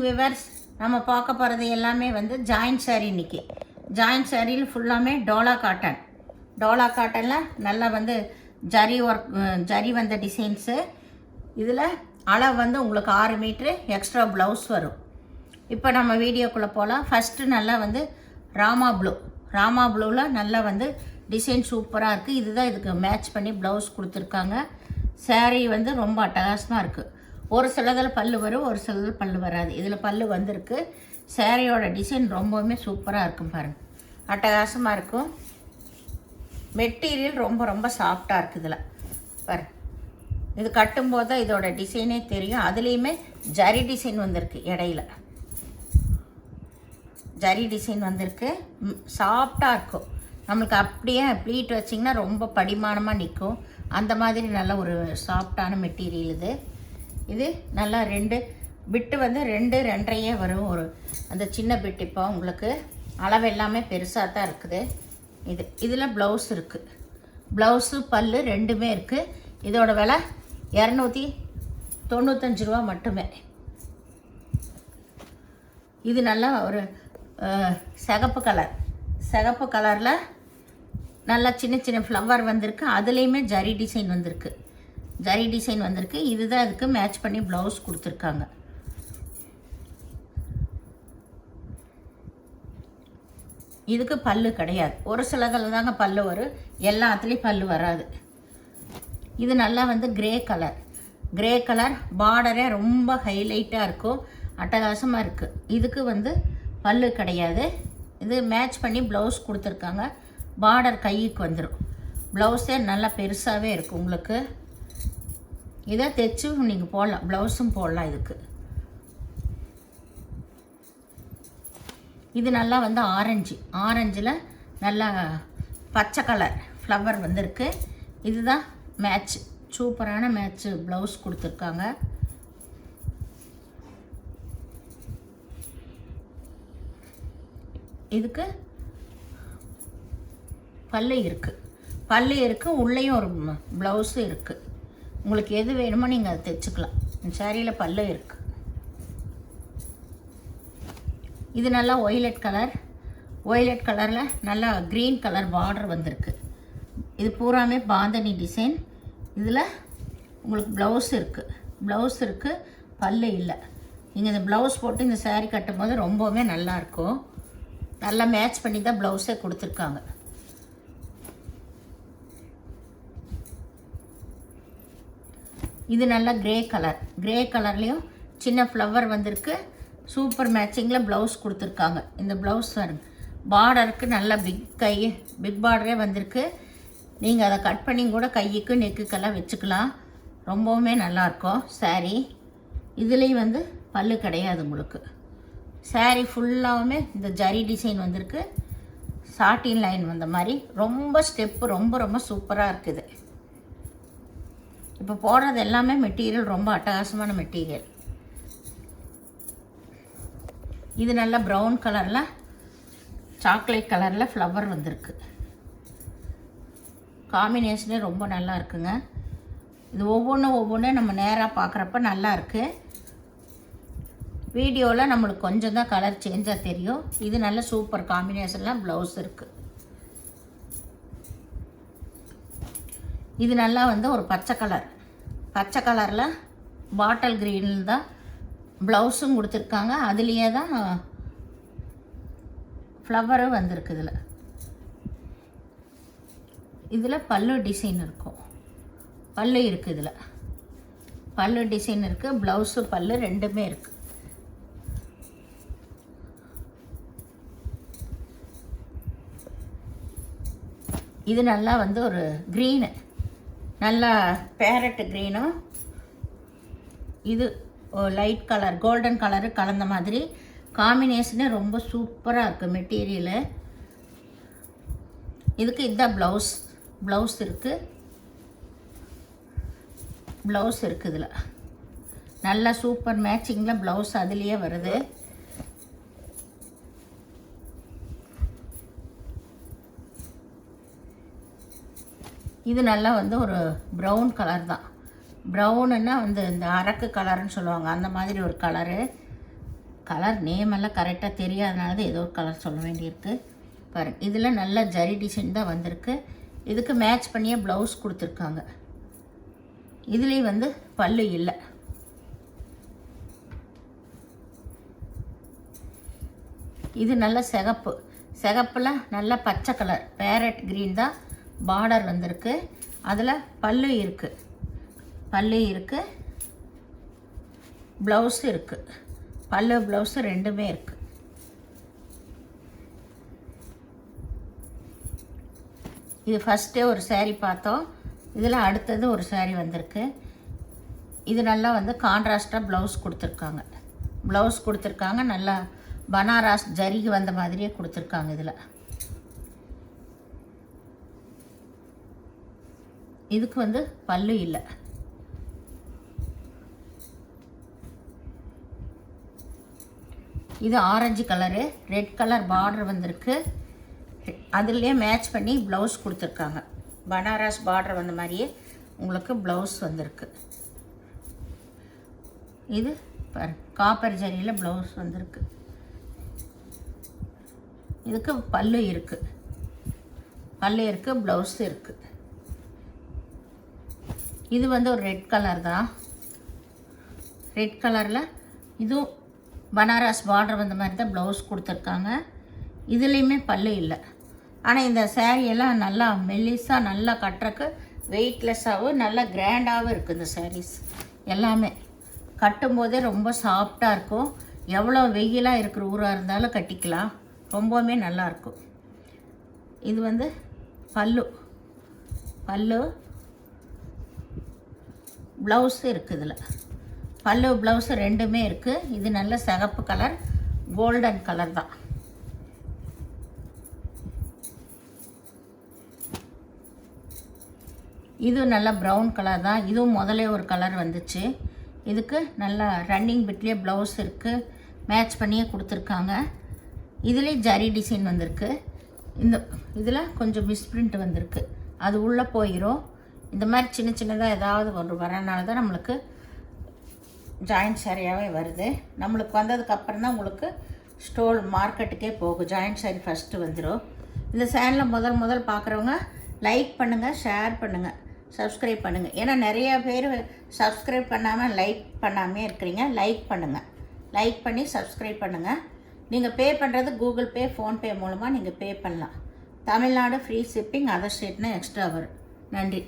Viewers, நம்ம பார்க்க போகிறது எல்லாமே வந்து ஜாயின்ட் சாரீ. இன்றைக்கி ஜாயின்ட் சாரியில் ஃபுல்லாமே டோலா காட்டன். டோலா காட்டனில் நல்லா வந்து ஜரி ஒர்க், ஜரி வந்த டிசைன்ஸு. இதில் அளவு வந்து உங்களுக்கு 6 மீட்ரு எக்ஸ்ட்ரா ப்ளவுஸ் வரும். இப்போ நம்ம வீடியோக்குள்ளே போகலாம். ஃபஸ்ட்டு நல்லா வந்து ராமா ப்ளூவில் நல்லா வந்து டிசைன் சூப்பராக இருக்குது. இதுதான் இதுக்கு மேட்ச் பண்ணி ப்ளவுஸ் கொடுத்துருக்காங்க. சாரீ வந்து ரொம்ப அட்டகாசமாக இருக்குது. ஒரு சிலதில் பல்லு வரும், ஒரு சிலதில் பல்லு வராது. இதில் பல்லு வந்திருக்கு. சாரியோட டிசைன் ரொம்பவுமே சூப்பராக இருக்கும் பாருங்கள், அட்டகாசமாக இருக்கும். மெட்டீரியல் ரொம்ப ரொம்ப சாஃப்டாக இருக்குது. இதில் பாரு, இது கட்டும்போது தான் இதோட டிசைனே தெரியும். அதுலேயுமே ஜரி டிசைன் வந்திருக்கு, இடையில ஜரி டிசைன் வந்திருக்கு. சாஃப்டாக இருக்கும். நம்மளுக்கு அப்படியே ப்ளீட் வச்சிங்கன்னா ரொம்ப படிமானமாக நிற்கும். அந்த மாதிரி நல்ல ஒரு சாஃப்டான மெட்டீரியல் இது நல்லா 2 பிட்டு வந்து 2.5 வரும். ஒரு அந்த சின்ன பிட். இப்போ உங்களுக்கு அளவு எல்லாமே பெருசாக தான் இருக்குது. இதில் ப்ளவுஸ் இருக்குது. ப்ளவுஸு பல்லு ரெண்டுமே இருக்குது. இதோட விலை 295 ரூபா மட்டுமே. இது நல்லா ஒரு சிகப்பு கலரில் நல்லா சின்ன சின்ன ஃப்ளவர் வந்திருக்கு. அதுலேயுமே ஜரி டிசைன் வந்திருக்கு. இதுதான் இதுக்கு மேட்ச் பண்ணி ப்ளவுஸ் கொடுத்துருக்காங்க. இதுக்கு பல்லு கிடையாது. ஒரு சிலதில் தாங்க பல்லு வரும், எல்லாத்துலேயும் பல்லு வராது. இது நல்லா வந்து கிரே கலர் பார்டரே ரொம்ப ஹைலைட்டாக இருக்கும், அட்டகாசமாக இருக்குது. இதுக்கு வந்து பல்லு கிடையாது. இது மேட்ச் பண்ணி ப்ளவுஸ் கொடுத்துருக்காங்க. பார்டர் கைக்கு வந்துடும். ப்ளவுஸே நல்லா பெருசாகவே இருக்குது உங்களுக்கு. இதை தைச்சு நீங்கள் போடலாம், ப்ளவுஸும் போடலாம் இதுக்கு. இது நல்லா வந்து ஆரஞ்சில் நல்லா பச்சை கலர் ஃப்ளவர் வந்திருக்கு. இதுதான் மேட்ச், சூப்பரான மேட்ச்சு ப்ளவுஸ் கொடுத்துருக்காங்க. இதுக்கு பல்லு இருக்குது, உள்ளேயும் ஒரு ப்ளவுஸு இருக்குது. உங்களுக்கு எது வேணுமோ நீங்கள் அதை தைச்சிக்கலாம். சாரியில் பல்லு இருக்குது. இது நல்லா ஒய்லட் கலரில் நல்லா க்ரீன் கலர் பார்டர் வந்திருக்கு. இது பூராமே பாந்தனி டிசைன். இதில் உங்களுக்கு ப்ளவுஸ் இருக்குது, பல்லு இல்லை. நீங்கள் இந்த ப்ளவுஸ் போட்டு இந்த சாரீ கட்டும் போது ரொம்பவுமே நல்லாயிருக்கும். நல்லா மேட்ச் பண்ணி தான் ப்ளவுஸே கொடுத்துருக்காங்க. இது நல்லா கிரே கலர்லேயும் சின்ன ஃப்ளவர் வந்திருக்கு. சூப்பர் மேட்சிங்கில் ப்ளவுஸ் கொடுத்துருக்காங்க. இந்த ப்ளவுஸ் பார்டருக்கு நல்லா பிக் பார்டரே வந்திருக்கு. நீங்கள் அதை கட் பண்ணி கூட கைக்கு நெக்குக்கெல்லாம் வச்சுக்கலாம். ரொம்பவுமே நல்லாயிருக்கும் சாரீ. இதுலேயும் வந்து பல்லு கிடையாது உங்களுக்கு. சாரீ ஃபுல்லாகவுமே இந்த ஜரி டிசைன் வந்திருக்கு. சாட்டின் லைன் வந்த மாதிரி ரொம்ப ஸ்டெப்பு ரொம்ப சூப்பராக இருக்குது. இப்போ போடுறது எல்லாமே மெட்டீரியல் ரொம்ப அட்டகாசமான மெட்டீரியல். இது நல்ல ப்ரௌன் கலரில் சாக்லேட் கலரில் ஃப்ளவர் வந்திருக்கு. காம்பினேஷனே ரொம்ப நல்லா இருக்குங்க. இது ஒவ்வொன்றும் நம்ம நேராக பார்க்குறப்ப நல்லா இருக்குது. வீடியோவில் நம்மளுக்கு கொஞ்சம் தான் கலர் சேஞ்சாக தெரியும். இது நல்ல சூப்பர் காம்பினேஷனில் ப்ளவுஸ் இருக்குது. இது நல்லா வந்து ஒரு பச்சை கலரில் பாட்டில் க்ரீனில் தான் ப்ளவுஸும் கொடுத்துருக்காங்க. அதுலேயே தான் ஃப்ளவரும் வந்திருக்கு. இதில் பல்லு டிசைன் இருக்கும், பல்லு இருக்குது. இதில் பல்லு டிசைன் இருக்குது, ப்ளவுஸு பல்லு ரெண்டுமே இருக்குது. இது நல்லா வந்து ஒரு க்ரீனு, நல்லா பேரட்டு க்ரீனும் இது லைட் கலர் கோல்டன் கலரு கலந்த மாதிரி காம்பினேஷனே ரொம்ப சூப்பராக இருக்குது மெட்டீரியலு. இதுக்கு இதுதான் ப்ளவுஸ் இருக்குது. இதில் நல்லா சூப்பர் மேட்சிங்கில் ப்ளவுஸ் அதுலேயே வருது. இது நல்லா வந்து ஒரு ப்ரௌன் கலர் தான். ப்ரௌனுன்னா வந்து இந்த அரக்கு கலருன்னு சொல்லுவாங்க, அந்த மாதிரி ஒரு கலரு. கலர் நேமெல்லாம் கரெக்டாக தெரியாதனால தான் ஏதோ ஒரு கலர் சொல்ல வேண்டியிருக்கு. பாருங்கள், இதில் நல்ல ஜரி டிசைன் தான் வந்திருக்கு. இதுக்கு மேட்ச் பண்ணியே ப்ளவுஸ் கொடுத்துருக்காங்க. இதுலேயும் வந்து பல்லு இல்லை. இது நல்ல சிகப்பில் நல்ல பச்சை கலர் பேரட் க்ரீன் தான் பார்டர் வந்திருக்கு. அதில் பல்லு இருக்குது, ப்ளவுஸ் இருக்குது. பல்லு ப்ளவுஸு ரெண்டுமே இருக்குது. இது ஃபஸ்ட்டே ஒரு saree பார்த்தோம். இதில் அடுத்தது ஒரு saree வந்திருக்கு. இது நல்லா வந்து கான்ட்ராஸ்டாக ப்ளவுஸ் கொடுத்துருக்காங்க. நல்லா பனாரஸ் ஜரிக்கு வந்த மாதிரியே கொடுத்துருக்காங்க. இதில் இதுக்கு வந்து பல்லு இல்லை. இது orange colour, red colour border வந்திருக்கு. அதுலேயே மேட்ச் பண்ணி ப்ளவுஸ் கொடுத்துருக்காங்க. பனாரஸ் பார்டர் வந்த மாதிரியே உங்களுக்கு ப்ளவுஸ் வந்திருக்கு. இது காப்பர் ஜரியில் ப்ளவுஸ் வந்திருக்கு. இதுக்கு பல்லு இருக்குது, ப்ளவுஸ் இருக்குது. இது வந்து ஒரு ரெட் கலர் தான். ரெட் கலரில் இதுவும் பனாரஸ் பார்டர் வந்த மாதிரி தான் ப்ளவுஸ் கொடுத்துருக்காங்க. இதுலேயுமே பல்லு இல்லை. ஆனால் இந்த சேரீயெல்லாம் நல்லா மெல்லிஸாக நல்லா கட்டுறக்கு வெயிட்லெஸ்ஸாகவும் நல்லா கிராண்டாகவும் இருக்குது. இந்த சாரீஸ் எல்லாமே கட்டும்போதே ரொம்ப சாஃப்டாக இருக்கும். எவ்வளோ வெயிலாக இருக்கிற ஊராக இருந்தாலும் கட்டிக்கலாம், ரொம்பவுமே நல்லாயிருக்கும். இது வந்து பல்லு ப்ளவுஸு இருக்குது. இதில் பல்லு ப்ளவுஸு ரெண்டுமே இருக்குது. இது நல்ல சிகப்பு கலர், கோல்டன் கலர் தான். இது நல்ல ப்ரௌன் கலர் தான். இதுவும் முதல்ல ஒரு கலர் வந்துச்சு. இதுக்கு நல்லா ரன்னிங் பிட்லேயே ப்ளவுஸ் இருக்குது, மேட்ச் பண்ணியே கொடுத்துருக்காங்க. இதுலேயே ஜரி டிசைன் வந்திருக்கு. இதில் கொஞ்சம் மிஸ்பிரிண்ட் வந்திருக்கு, அது உள்ளே போயிடும். இந்த மாதிரி சின்னதாக ஏதாவது ஒன்று வரனால தான் நம்மளுக்கு ஜாயிண்ட் சாரியாகவே வருது. நம்மளுக்கு வந்ததுக்கப்புறம் தான் உங்களுக்கு ஸ்டோல் மார்க்கெட்டுக்கே போகும். ஜாயிண்ட் சாரி ஃபஸ்ட்டு வந்துடும். இந்த சேனலை முதல் பார்க்குறவங்க லைக் பண்ணுங்கள், ஷேர் பண்ணுங்கள், சப்ஸ்கிரைப் பண்ணுங்கள். ஏன்னா நிறையா பேர் சப்ஸ்கிரைப் பண்ணாமல் லைக் பண்ணாமே இருக்கிறீங்க. லைக் பண்ணி சப்ஸ்கிரைப் பண்ணுங்கள். நீங்கள் பே பண்ணுறது கூகுள் பே, ஃபோன்பே மூலமாக நீங்கள் பே பண்ணலாம். Tamil Nadu free shipping, other ஸ்டேட்னா extra வரும். நன்றி.